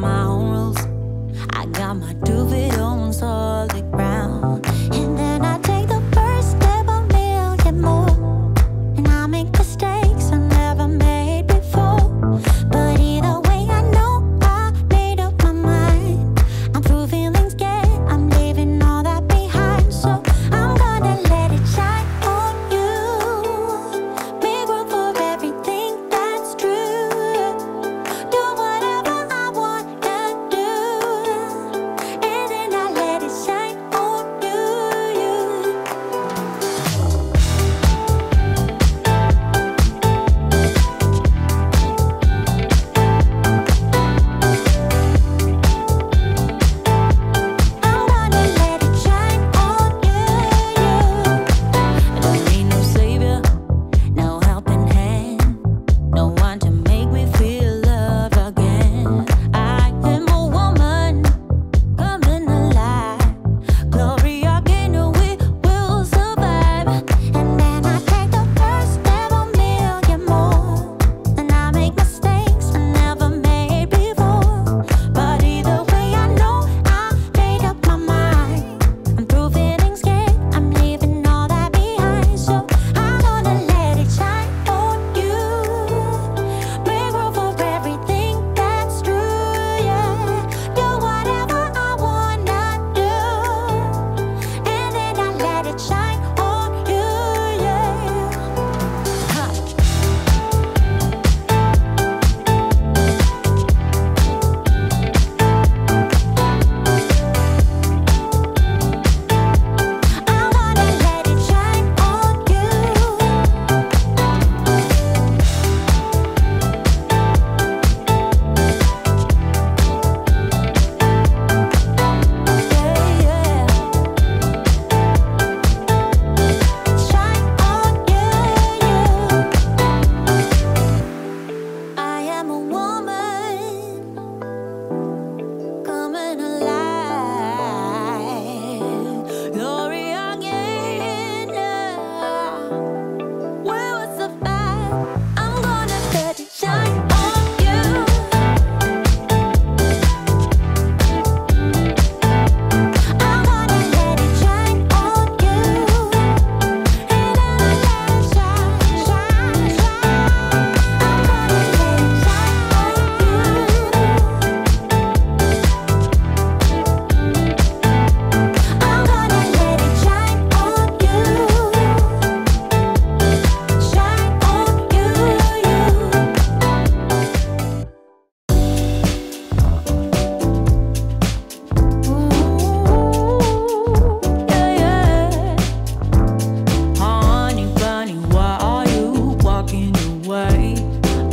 my own rules. I got my 2 feet on solid ground. And then I take the first step a million more. And I make mistakes I never made before. But either way I know I made up my mind. I'm through feelings get, I'm leaving all that behind. So I'm gonna let it shine on you. Make room for everything that's true. Do whatever I wanna do. And then I let it shine on you. I'm gonna let it shine on you. Don't need no savior, no helping hand, no one to make me feel loved again. I am a woman coming alive. Glory again, we will survive. And then I take the first step a million more. And I make mistakes I never made before. But either way I know I made up my mind. I'm through feelings get, I'm leaving all that behind. So I'm gonna let it shine on you. Make room for everything that's true, yeah. Do whatever I wanna do. And then I let it shine on you, yeah. I'm gonna let it shine on you. Yeah, shine on you, I am a woman coming alive. Glory again, where was the fight? I'm gonna let it shine on you. I'm gonna let it shine on you. And then I let it shine, shine, shine. I'm gonna let it shine on you. I'm gonna let it shine on you. Shine on you, Honey bunny, why are you walking away?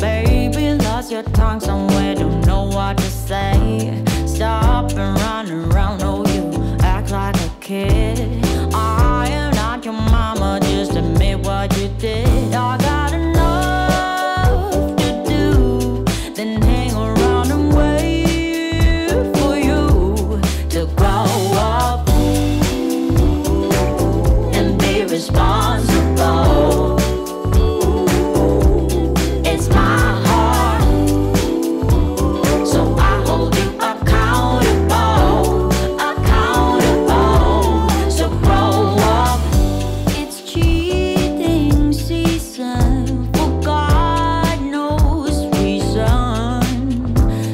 Baby, lost your tongue somewhere, don't know what to say. Stop and run around, oh you act like a kid. I am not your mama, just admit what you did. I got enough to do, then hang around and wait for you to grow up and be responsible. It's my heart, so I hold you accountable, accountable. So grow up. It's cheating season for God knows reason.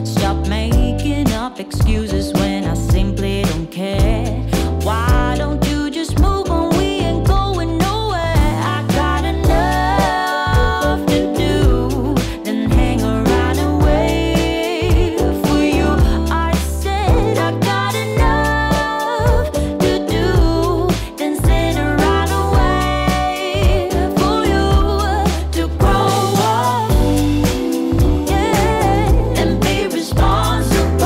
Stop making up excuses when I simply don't care. Why don't you just move on? We ain't going nowhere. I got enough to do, then hang around and wait for you. I said I got enough to do, then sit around and wait for you to grow up, yeah, and be responsible.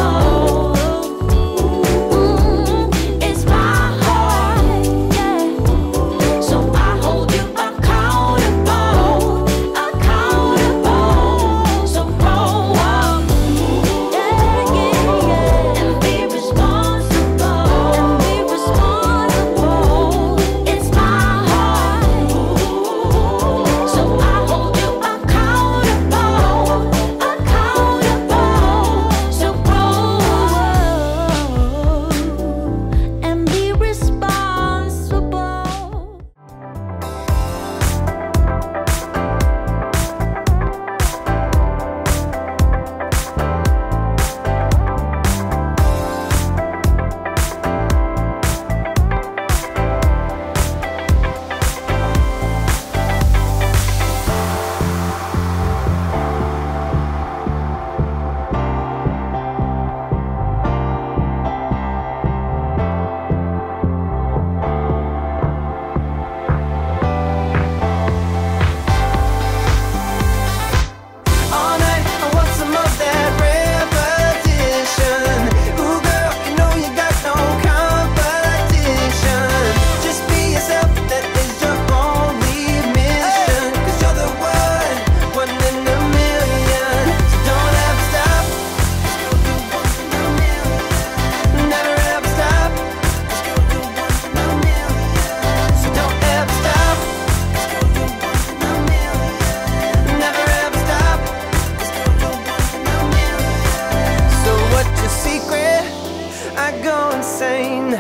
insane.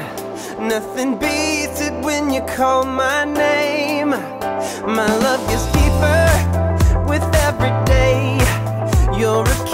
Nothing beats it when you call my name. My love gets deeper with every day. You're a